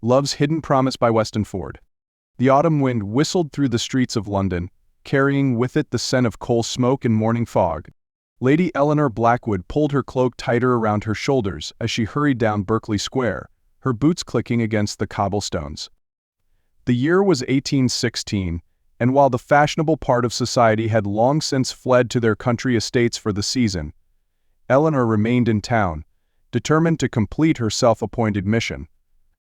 Love's Hidden Promise by Weston. The autumn wind whistled through the streets of London, carrying with it the scent of coal smoke and morning fog. Lady Eleanor Blackwood pulled her cloak tighter around her shoulders as she hurried down Berkeley Square, her boots clicking against the cobblestones. The year was 1816, and while the fashionable part of society had long since fled to their country estates for the season, Eleanor remained in town, determined to complete her self-appointed mission.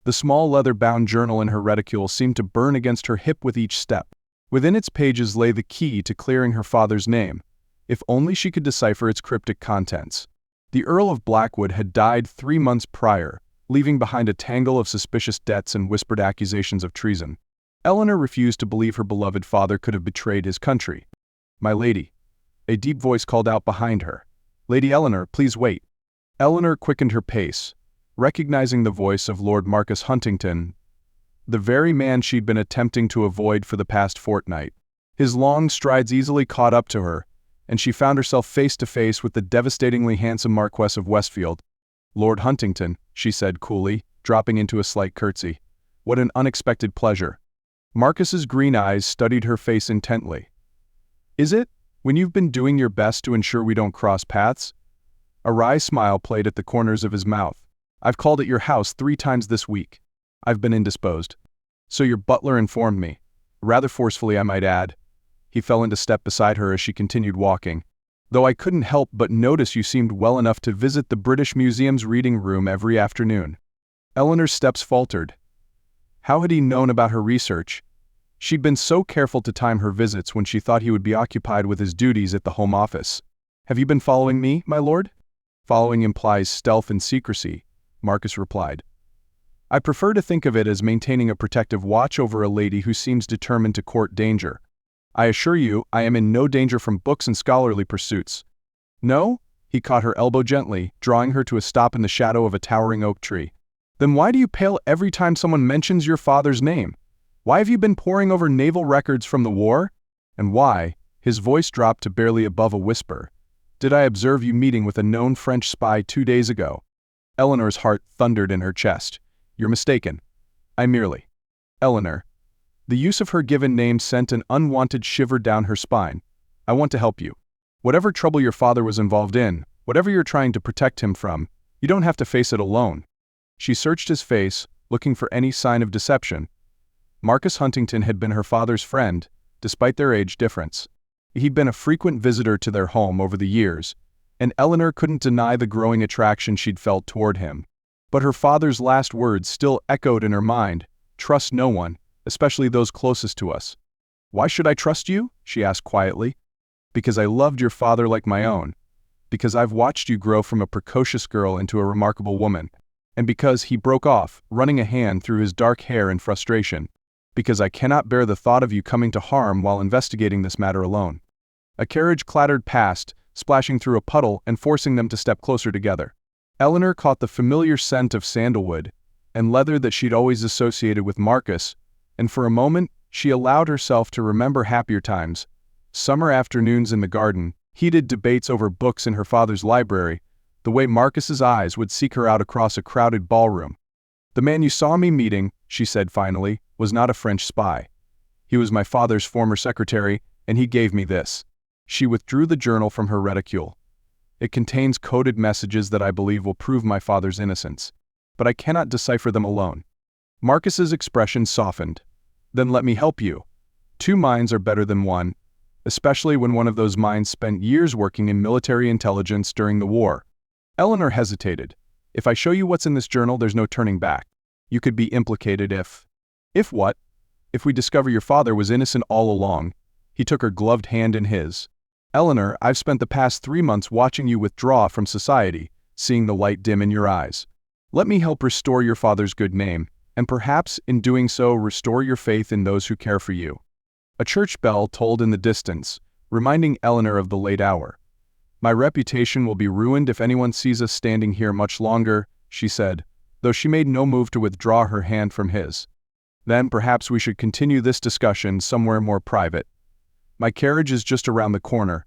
The small leather-bound journal in her reticule seemed to burn against her hip with each step. Within its pages lay the key to clearing her father's name, if only she could decipher its cryptic contents. The Earl of Blackwood had died 3 months prior, leaving behind a tangle of suspicious debts and whispered accusations of treason. Eleanor refused to believe her beloved father could have betrayed his country. "My lady," a deep voice called out behind her. "Lady Eleanor, please wait." Eleanor quickened her pace, recognizing the voice of Lord Marcus Huntington, the very man she'd been attempting to avoid for the past fortnight. His long strides easily caught up to her, and she found herself face to face with the devastatingly handsome Marquess of Westfield. "Lord Huntington," she said coolly, dropping into a slight curtsy. "What an unexpected pleasure." Marcus's green eyes studied her face intently. "Is it, when you've been doing your best to ensure we don't cross paths?" A wry smile played at the corners of his mouth. "I've called at your house 3 times this week. I've been indisposed. So your butler informed me. Rather forcefully, I might add." He fell into step beside her as she continued walking. "Though I couldn't help but notice you seemed well enough to visit the British Museum's reading room every afternoon." Eleanor's steps faltered. How had he known about her research? She'd been so careful to time her visits when she thought he would be occupied with his duties at the Home Office. "Have you been following me, my lord?" "Following implies stealth and secrecy," Marcus replied. "I prefer to think of it as maintaining a protective watch over a lady who seems determined to court danger. I assure you, I am in no danger from books and scholarly pursuits." "No?" He caught her elbow gently, drawing her to a stop in the shadow of a towering oak tree. "Then why do you pale every time someone mentions your father's name? Why have you been poring over naval records from the war? And why," his voice dropped to barely above a whisper, "did I observe you meeting with a known French spy 2 days ago?" Eleanor's heart thundered in her chest. "You're mistaken. I merely—" "Eleanor." The use of her given name sent an unwanted shiver down her spine. "I want to help you. Whatever trouble your father was involved in, whatever you're trying to protect him from, you don't have to face it alone." She searched his face, looking for any sign of deception. Marcus Huntington had been her father's friend, despite their age difference. He'd been a frequent visitor to their home over the years, and Eleanor couldn't deny the growing attraction she'd felt toward him. But her father's last words still echoed in her mind: "Trust no one, especially those closest to us." "Why should I trust you?" she asked quietly. "Because I loved your father like my own. Because I've watched you grow from a precocious girl into a remarkable woman. And because," he broke off, running a hand through his dark hair in frustration, "because I cannot bear the thought of you coming to harm while investigating this matter alone." A carriage clattered past, splashing through a puddle and forcing them to step closer together. Eleanor caught the familiar scent of sandalwood and leather that she'd always associated with Marcus, and for a moment she allowed herself to remember happier times. Summer afternoons in the garden, heated debates over books in her father's library, the way Marcus's eyes would seek her out across a crowded ballroom. "The man you saw me meeting," she said finally, "was not a French spy. He was my father's former secretary, and he gave me this." She withdrew the journal from her reticule. "It contains coded messages that I believe will prove my father's innocence, but I cannot decipher them alone." Marcus's expression softened. "Then let me help you. 2 minds are better than one, especially when one of those minds spent years working in military intelligence during the war." Eleanor hesitated. "If I show you what's in this journal, there's no turning back. You could be implicated if—" "If what?" "If we discover your father was innocent all along." He took her gloved hand in his. "Eleanor, I've spent the past 3 months watching you withdraw from society, seeing the light dim in your eyes. Let me help restore your father's good name, and perhaps, in doing so, restore your faith in those who care for you." A church bell tolled in the distance, reminding Eleanor of the late hour. "My reputation will be ruined if anyone sees us standing here much longer," she said, though she made no move to withdraw her hand from his. "Then perhaps we should continue this discussion somewhere more private. My carriage is just around the corner,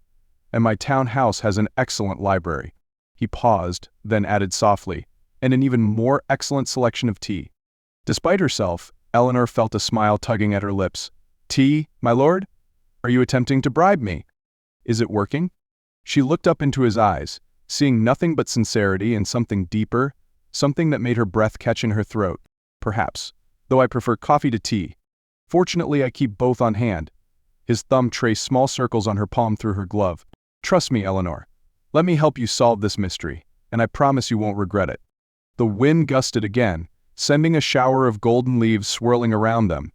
and my town house has an excellent library." He paused, then added softly, "and an even more excellent selection of tea." Despite herself, Eleanor felt a smile tugging at her lips. "Tea, my lord? Are you attempting to bribe me? Is it working?" She looked up into his eyes, seeing nothing but sincerity and something deeper, something that made her breath catch in her throat. "Perhaps, though I prefer coffee to tea. Fortunately, I keep both on hand." His thumb traced small circles on her palm through her glove. "Trust me, Eleanor. Let me help you solve this mystery, and I promise you won't regret it." The wind gusted again, sending a shower of golden leaves swirling around them.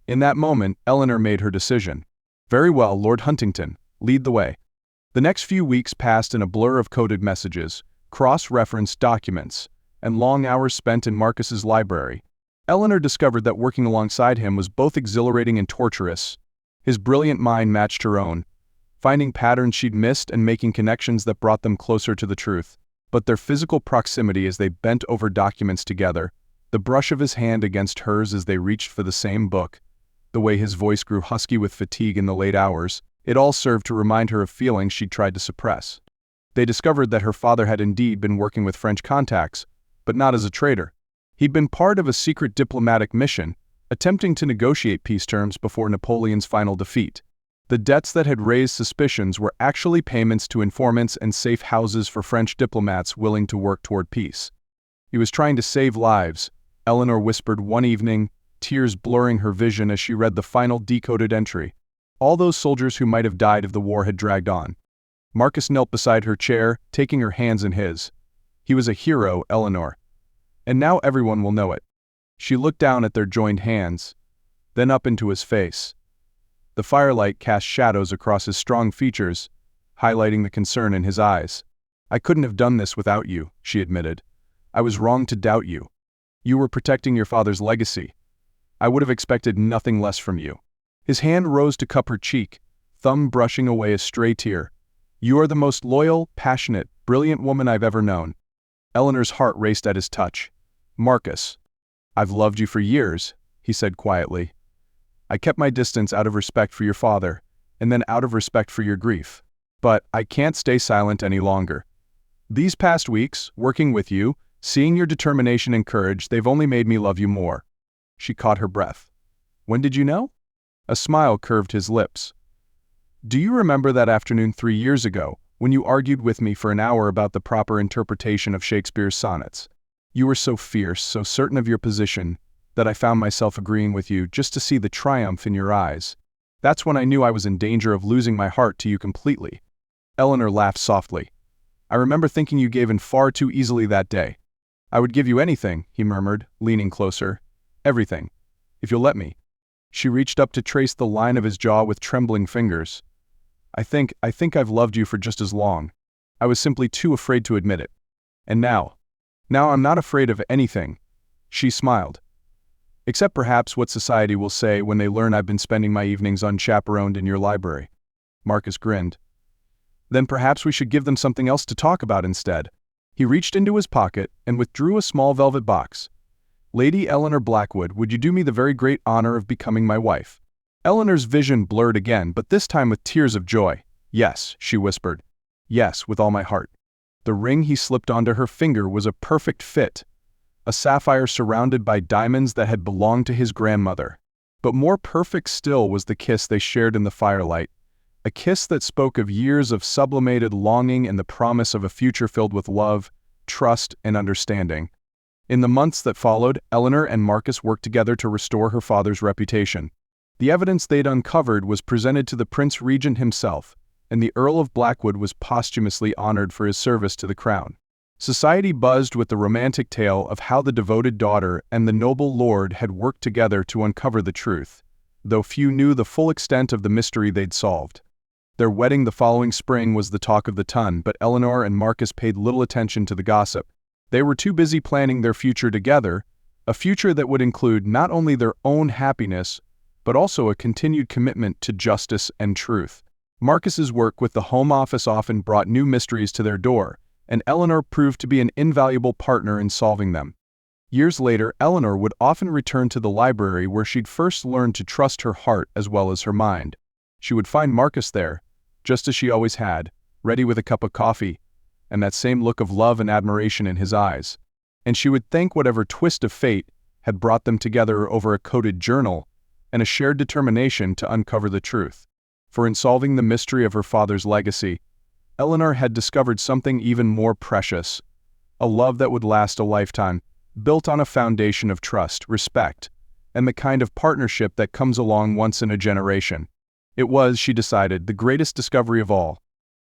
In that moment, Eleanor made her decision. "Very well, Lord Huntington, lead the way." The next few weeks passed in a blur of coded messages, cross-referenced documents, and long hours spent in Marcus's library. Eleanor discovered that working alongside him was both exhilarating and torturous. His brilliant mind matched her own, finding patterns she'd missed and making connections that brought them closer to the truth. But their physical proximity as they bent over documents together, the brush of his hand against hers as they reached for the same book, the way his voice grew husky with fatigue in the late hours, it all served to remind her of feelings she'd tried to suppress. They discovered that her father had indeed been working with French contacts, but not as a traitor. He'd been part of a secret diplomatic mission, attempting to negotiate peace terms before Napoleon's final defeat. The debts that had raised suspicions were actually payments to informants and safe houses for French diplomats willing to work toward peace. He was trying to save lives, Eleanor whispered one evening, tears blurring her vision as she read the final decoded entry. All those soldiers who might have died if the war had dragged on. Marcus knelt beside her chair, taking her hands in his. "He was a hero, Eleanor. And now everyone will know it." She looked down at their joined hands, then up into his face. The firelight cast shadows across his strong features, highlighting the concern in his eyes. "I couldn't have done this without you," she admitted. "I was wrong to doubt you. You were protecting your father's legacy. I would have expected nothing less from you." His hand rose to cup her cheek, thumb brushing away a stray tear. "You are the most loyal, passionate, brilliant woman I've ever known." Eleanor's heart raced at his touch. "Marcus, I've loved you for years," he said quietly. "I kept my distance out of respect for your father, and then out of respect for your grief. But I can't stay silent any longer. These past weeks, working with you, seeing your determination and courage, they've only made me love you more." She caught her breath. "When did you know?" A smile curved his lips. "Do you remember that afternoon 3 years ago, when you argued with me for an hour about the proper interpretation of Shakespeare's sonnets? You were so fierce, so certain of your position, that I found myself agreeing with you just to see the triumph in your eyes. That's when I knew I was in danger of losing my heart to you completely." Eleanor laughed softly. "I remember thinking you gave in far too easily that day." "I would give you anything," he murmured, leaning closer. "Everything, if you'll let me." She reached up to trace the line of his jaw with trembling fingers. I think I've loved you for just as long. I was simply too afraid to admit it. And now I'm not afraid of anything." She smiled. "Except perhaps what society will say when they learn I've been spending my evenings unchaperoned in your library." Marcus grinned. "Then perhaps we should give them something else to talk about instead." He reached into his pocket and withdrew a small velvet box. "Lady Eleanor Blackwood, would you do me the very great honor of becoming my wife?" Eleanor's vision blurred again, but this time with tears of joy. "Yes," she whispered. "Yes, with all my heart." The ring he slipped onto her finger was a perfect fit, a sapphire surrounded by diamonds that had belonged to his grandmother. But more perfect still was the kiss they shared in the firelight, a kiss that spoke of years of sublimated longing and the promise of a future filled with love, trust, and understanding. In the months that followed, Eleanor and Marcus worked together to restore her father's reputation. The evidence they'd uncovered was presented to the Prince Regent himself, and the Earl of Blackwood was posthumously honored for his service to the crown. Society buzzed with the romantic tale of how the devoted daughter and the noble lord had worked together to uncover the truth, though few knew the full extent of the mystery they'd solved. Their wedding the following spring was the talk of the town, but Eleanor and Marcus paid little attention to the gossip. They were too busy planning their future together, a future that would include not only their own happiness, but also a continued commitment to justice and truth. Marcus's work with the Home Office often brought new mysteries to their door, and Eleanor proved to be an invaluable partner in solving them. Years later, Eleanor would often return to the library where she'd first learned to trust her heart as well as her mind. She would find Marcus there, just as she always had, ready with a cup of coffee, and that same look of love and admiration in his eyes. And she would thank whatever twist of fate had brought them together over a coded journal and a shared determination to uncover the truth. For in solving the mystery of her father's legacy, Eleanor had discovered something even more precious, a love that would last a lifetime, built on a foundation of trust, respect, and the kind of partnership that comes along once in a generation. It was, she decided, the greatest discovery of all,